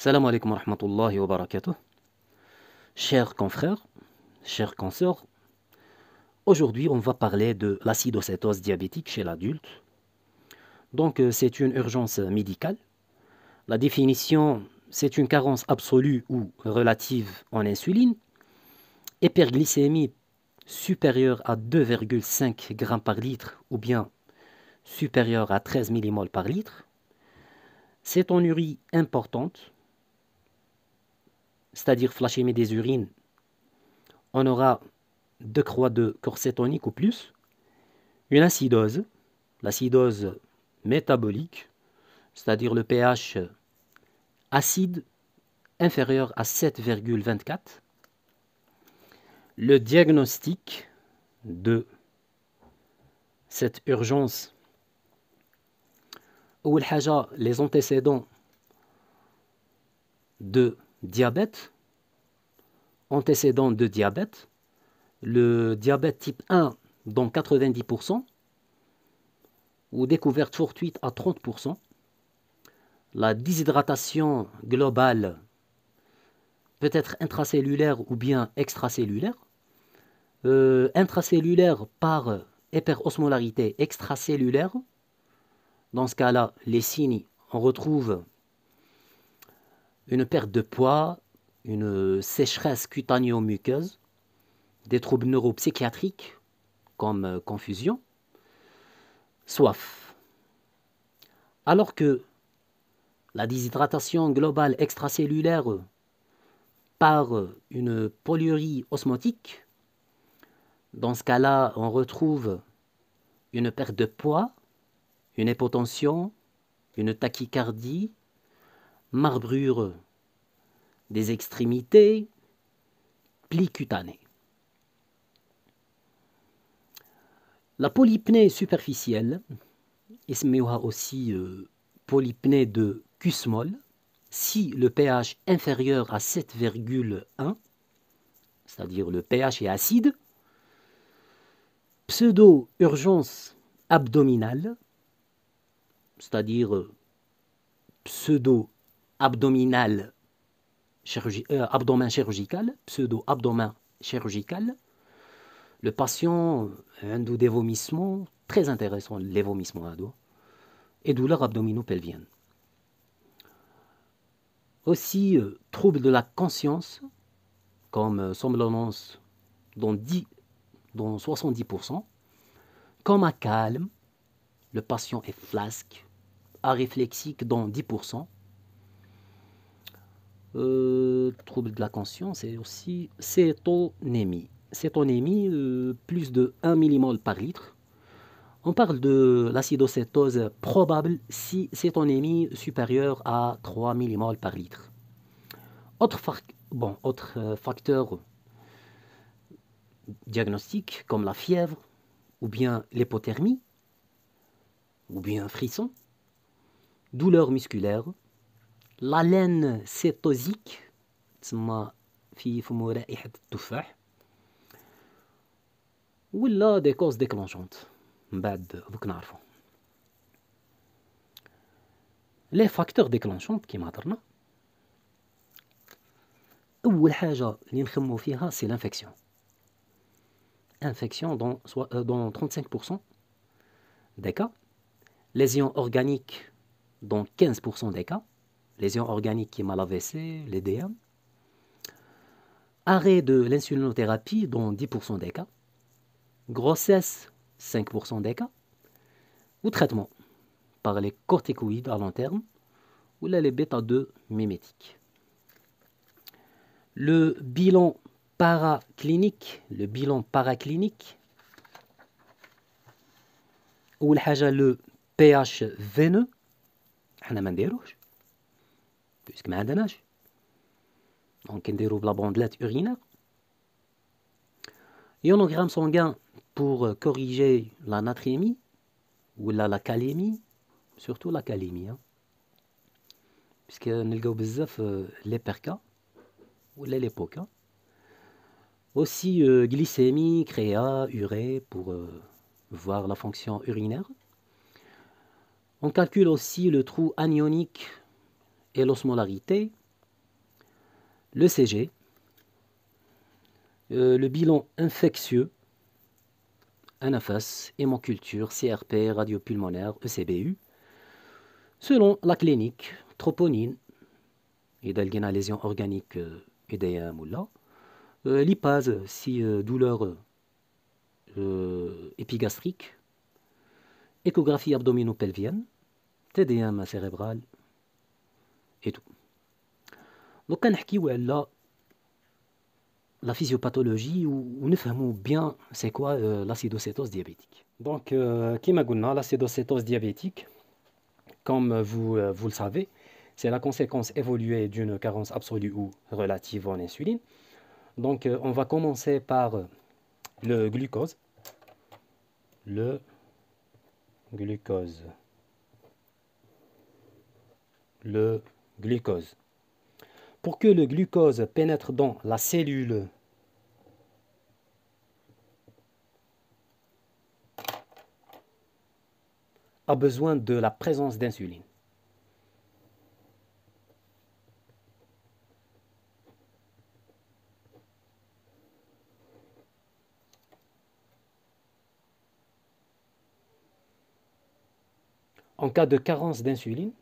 Salam alaikum wa rahmatullahi wa barakatuh. Chers confrères, chers consoeurs, aujourd'hui on va parler de l'acidocétose diabétique chez l'adulte. Donc c'est une urgence médicale. La définition, c'est une carence absolue ou relative en insuline, hyperglycémie supérieure à 2,5 g par litre ou bien supérieure à 13 mmol par litre, cétonurie importante, c'est-à-dire flachémie des urines, on aura 2 croix de corps cétonique ou plus, une acidose, l'acidose métabolique, c'est-à-dire le pH acide inférieur à 7,24. Le diagnostic de cette urgence, أول حاجة les antécédents de diabète, le diabète type 1 dans 90%, ou découverte fortuite à 30%, la déshydratation globale peut être intracellulaire ou bien extracellulaire, intracellulaire par hyperosmolarité, extracellulaire. Dans ce cas-là, les signes, on retrouve une perte de poids, une sécheresse cutanéo-muqueuse, des troubles neuropsychiatriques comme confusion, soif. Alors que la déshydratation globale extracellulaire par une polyurie osmotique, dans ce cas-là, on retrouve une perte de poids, une hypotension, une tachycardie, marbrure des extrémités, plis cutanés. La polypnée superficielle, اسموها aussi polypnée de Kussmaul, si le pH inférieur à 7,1, c'est-à-dire le pH est acide, pseudo-urgence abdominale, c'est-à-dire pseudo-abdominal, abdomen chirurgical, pseudo-abdomen chirurgical. Le patient a des vomissements, très intéressants les vomissements et douleurs abdominaux-pelviennes. Aussi, troubles de la conscience, comme somnolence dans 70%, coma calme, le patient est flasque, aréflexique dans 10%. Troubles de la conscience et aussi cétonémie. Cétonémie, plus de 1 mmol par litre. On parle de l'acidocétose probable si cétonémie supérieure à 3 mmol par litre. Autre facteur diagnostique comme la fièvre ou bien l'hypothermie ou bien frisson, douleur musculaire, l'haleine cétosique, تسمى في فمو رائحة التفاح, ولا des causes déclenchantes. من بعد دوك نعرفو les facteurs déclenchants كيما هضرنا. أول حاجة اللي نخمو فيها c'est l'infection. Infection dans 35% des cas, lésions organiques dans 15% des cas, lésions organiques qui mal AVC, l'EDM, arrêt de l'insulinothérapie dans 10% des cas, grossesse 5% des cas, ou traitement par les corticoïdes à long terme ou les bêta-2 mimétiques. Le bilan paraclinique, أول حاجة le pH veineux, حنا ما نديروش puisque ما عندناش, donc نديرو بلا bandelette urinaire. Ionogramme sanguin pour corriger la natrémie ou la calémie, surtout la calémie, puisque نلقاو بزاف l'hyperca ou l'hypoca. Aussi glycémie, créa, urée pour voir la fonction urinaire. On calcule aussi le trou anionique et l'osmolarité, l'ECG, le bilan infectieux, anaphyse, hémoculture, CRP, radiopulmonaire, ECBU, selon la clinique, troponine, إذا لقينا lésion organique إديام ولا lipase si douleur épigastrique, échographie abdominopelvienne, TDM cérébral et tout. Donc كنحكيو على la physiopathologie ou نفهموا bien c'est quoi l'acidocétose diabétique. Donc كما قلنا l'acidocétose diabétique, comme vous le savez, c'est la conséquence évoluée d'une carence absolue ou relative en insuline. Donc on va commencer par le glucose. Le glucose. Le glucose. Pour que le glucose pénètre dans la cellule, a besoin de la présence d'insuline. En cas de carence d'insuline,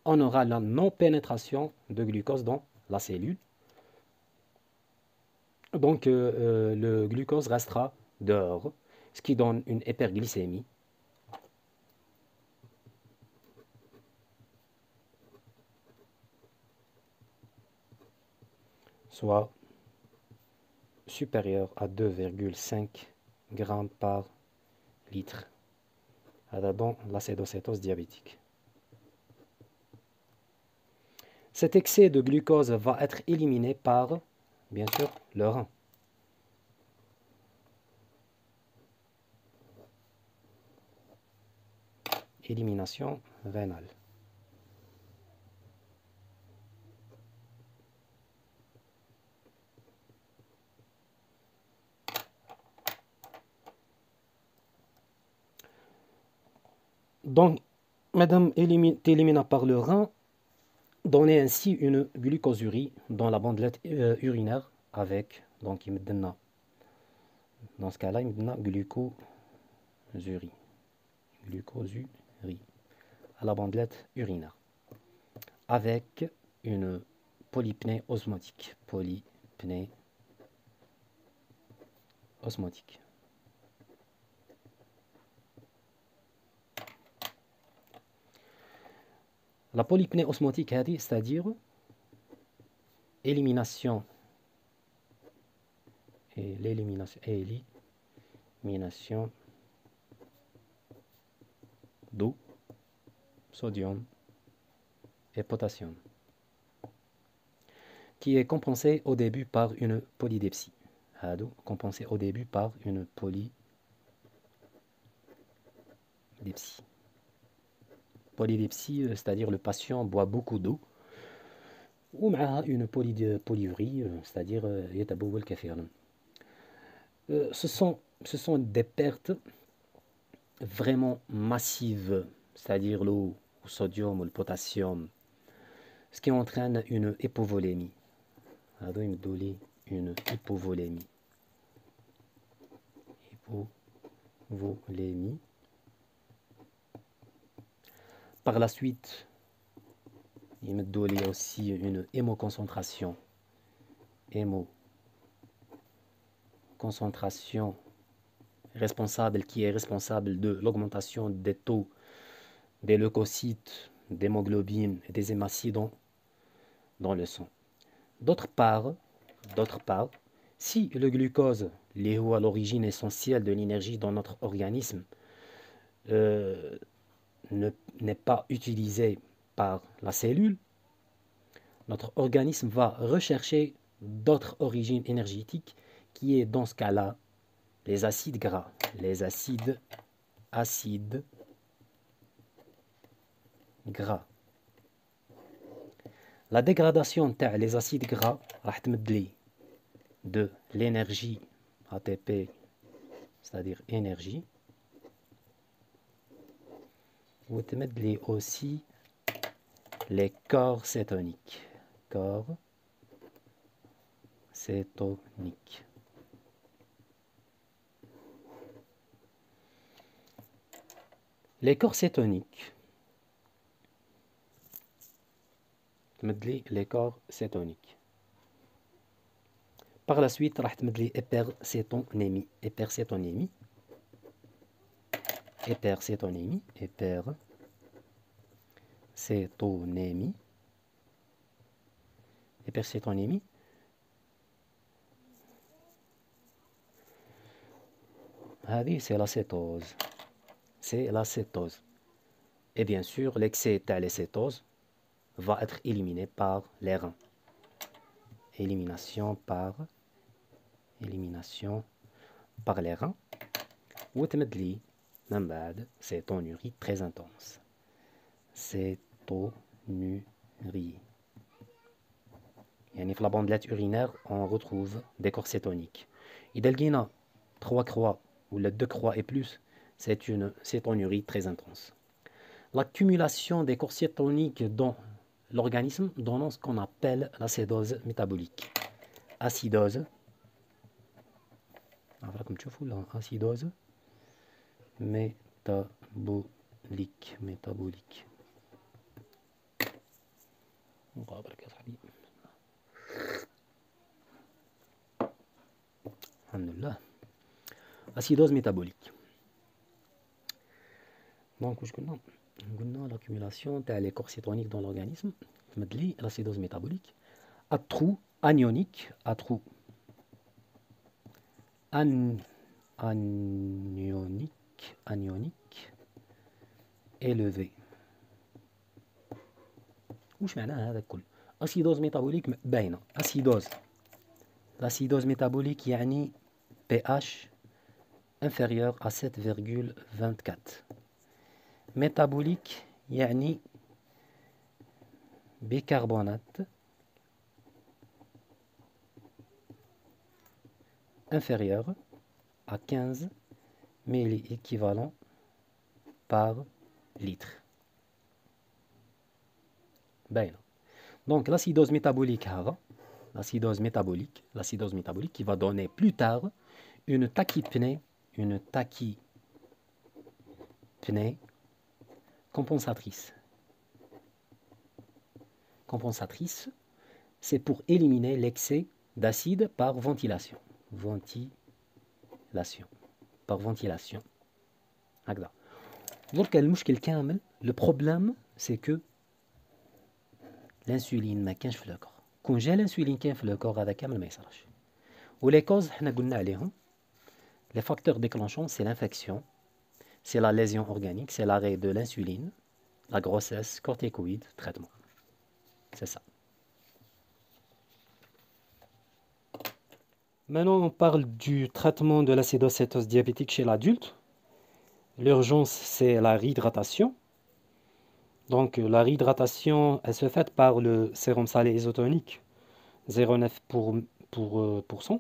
on aura la non-pénétration de glucose dans la cellule. Donc le glucose restera dehors, ce qui donne une hyperglycémie. Soit supérieur à 2,5 grammes par litre. Dans l'acétocétose diabétique. Cet excès de glucose va être éliminé par, bien sûr, le rein. Élimination rénale. Donc, madame éliminée par le rein, donner ainsi une glucosurie dans la bandelette urinaire avec, donc il me donne, dans ce cas-là, il me donne glucosurie. Glucosurie à la bandelette urinaire avec une polypnée osmotique. Polypnée osmotique. La polypnée osmotique, c'est-à-dire élimination et l'élimination d'eau, sodium et potassium, qui est compensée au début par une polydipsie. Compensée au début par une polydipsie. Polydipsie, c'est-à-dire le patient boit beaucoup d'eau, ou une polyurie, c'est-à-dire يتبول كثيرا. Ce sont des pertes vraiment massives, c'est-à-dire l'eau, le sodium ou le potassium, ce qui entraîne une hypovolémie. Une hypovolémie. Hypovolémie. Par la suite, il me donne aussi une hémoconcentration. Hémoconcentration qui est responsable de l'augmentation des taux des leucocytes, d'hémoglobine et des hématies dans le sang. D'autre part, si le glucose, est à l'origine essentielle de l'énergie dans notre organisme, n'est pas utilisé par la cellule, notre organisme va rechercher d'autres origines énergétiques qui est dans ce cas-là les acides gras. Les acides gras. La dégradation des acides gras راح تمد de l'énergie ATP, c'est-à-dire énergie, ou تمد aussi les corps cétoniques. corps cétonique. Les corps cétoniques. Les corps cétoniques. Par la suite, راح تمد لي hypercétonémie. Hypercétonémie. Hypercétonémie. Hypercétonémie. Hypercétonémie. C'est la cétose. C'est la cétose. Et bien sûr, l'excès de la cétose va être éliminé par les reins. Élimination par les reins. وتمدلي من بعد cétonurie très intense. Cétonurie. يعني في la bandelette urinaire, on retrouve des corps cétoniques. إذا لقينا 3 croix ou 2 croix et plus, c'est une cétonurie très intense. L'accumulation des corps cétoniques dans l'organisme donne ce qu'on appelle l'acidose métabolique. Acidose. Comme tu vois, acidose métabolique. Acidose métabolique. Donc, l'accumulation des corps cétoniques dans l'organisme, l'acidose métabolique, à trou anionique, anionique élevé. وش معناها هذا الكل؟ acidose métabolique باينة. L'acidose métabolique يعني pH inférieur à 7,24. Métabolique يعني bicarbonate inférieur à 15 milli-équivalents par litre. Ben, donc l'acidose métabolique qui va donner plus tard une tachypnée compensatrice. Compensatrice, c'est pour éliminer l'excès d'acide par ventilation. Par ventilation. هكذا. Donc المشكل كامل, le problème c'est que l'insuline ما كانش في le corps. كون جا l'insuline كان في le corps هذا كامل ما يصيرش. ولي causes حنا قلنا عليهم. Les facteurs déclenchants c'est l'infection, c'est la lésion organique, c'est l'arrêt de l'insuline, la grossesse, corticoïdes, traitement. C'est ça. Maintenant, on parle du traitement de l'acidocétose diabétique chez l'adulte. L'urgence, c'est la réhydratation. Donc, la réhydratation, elle se fait par le sérum salé isotonique, 0,9%.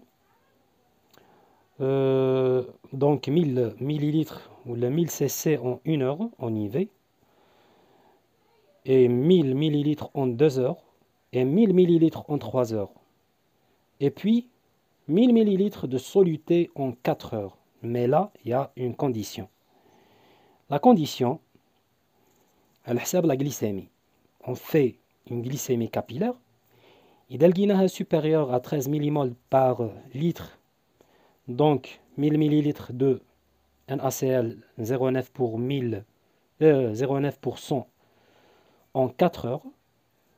Donc, 1000 millilitres ou le 1000 cc en 1 heure en IV. Et 1000 millilitres en 2 heures. Et 1000 millilitres en 3 heures. Et puis, 1000 millilitres de soluté en 4 heures. Mais là, il y a une condition. La condition, elle حساب la glycémie. On fait une glycémie capillaire. إذا لقيناها supérieure à 13 millimoles par litre, donc 1000 millilitres de NaCl 0,9 pour 0,9% en 4 heures.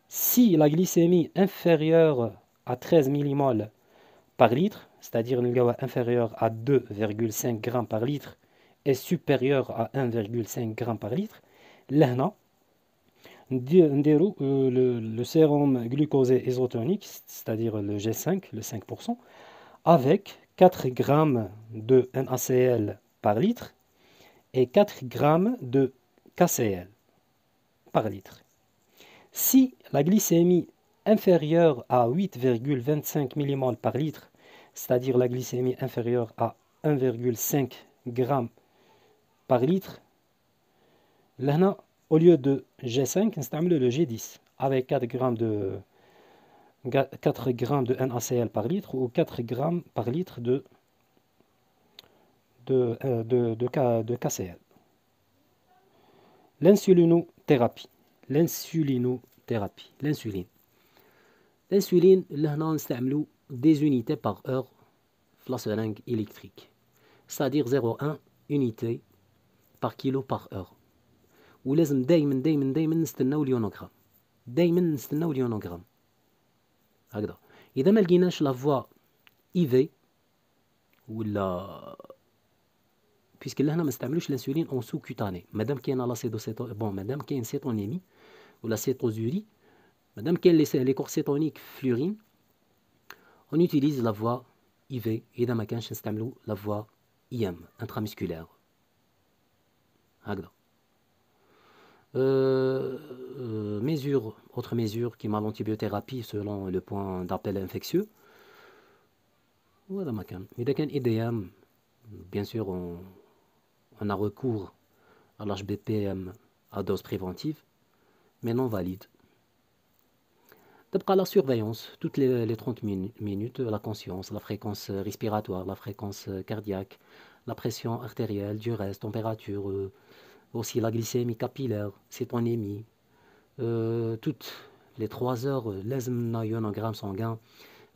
Si la glycémie inférieure à 13 millimoles par litre, c'est-à-dire inférieure à 2,5 grammes par litre et supérieure à 1,5 grammes par litre, là, le sérum glucosé isotonique, c'est-à-dire le G5, le 5%, avec 4 grammes de NaCl par litre et 4 grammes de KCl par litre. Si la glycémie inférieure à 8,25 millimoles par litre, c'est-à-dire la glycémie inférieure à 1,5 g par litre, là, au lieu de G5, on utilise le G10 avec 4 grammes 4 grammes de NaCl par litre ou 4 grammes par litre de KCl. L'insulinothérapie. L'insuline. L'insuline, là, on des unités par heure dans la seringue électrique. C'est-à-dire 0,1 unité par kilo par heure. ولازم دايما نستناو اليونوغرام. دايما نستناو اليونوغرام. هكذا. إذا ما لقيناش لا فوا إيفي ولا بيسك لهنا ما نستعملوش الانسولين اون سو كوتاني مادام كاين لاسيدوسيتو مادام كاين سيتونيمي ولا سيتوزوري مادام كاين لي كورسيتونيك فلورين on utilise la voie IV إذا ما كانش نستعملو la voie IM intramusculaire هكذا. Autre mesure qui m'a l'antibiothérapie selon le point d'appel infectieux. وهذا ما كان. إذا كان إديام bien sûr on a recours à l'HBPM à dose préventive mais non valide. تبقى la surveillance toutes les 30 minutes, la conscience, la fréquence respiratoire, la fréquence cardiaque, la pression artérielle, duresse, température, aussi la glycémie capillaire, cétonémie, toutes les 3 heures, لازم ionogramme sanguin,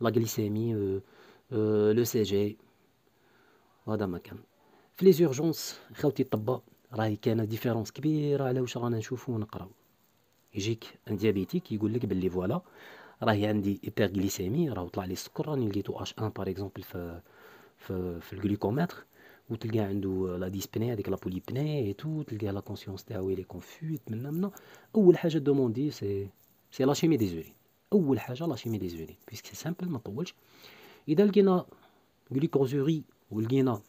la glycémie, le CG. وهذا ما كان. في لي زورجونس خاوتي الطباء راهي كاينه ديفيرونس كبيره على واش رانا نشوفو ونقراو. يجيك ان ديابيتيك يقول لك باللي فوالا راهي عندي هيبرغليسيمي راه طلع لي السكر راني لقيتو اش 1 باغ اكزومبل في الجلوكومتر وتلقى عنده لا ديسبني هذيك لا بوليبني اي تو تلقى لا كونسيونس تاعو لي كونفو يتمنى اول حاجه دوموندي سي لا شيمي دي زورين. اول حاجه لا شيمي دي زورين بيسك سي سامبل ما طولش. اذا لقينا جليكوزوري ولقينا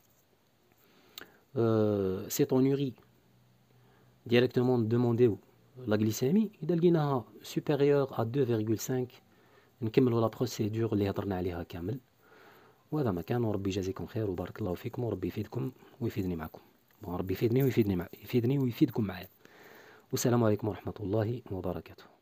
cétonurie directement demander la glycémie إذا لقيناها supérieure à 2,5 نكملوا لا بروسيدور اللي هضرنا عليها كامل. وهذا ما كان وربي يجازيكم خير وبارك الله فيكم وربي يفيدكم ويفيدني معكم. ربي يفيدني ويفيدكم معايا. والسلام عليكم ورحمة الله وبركاته.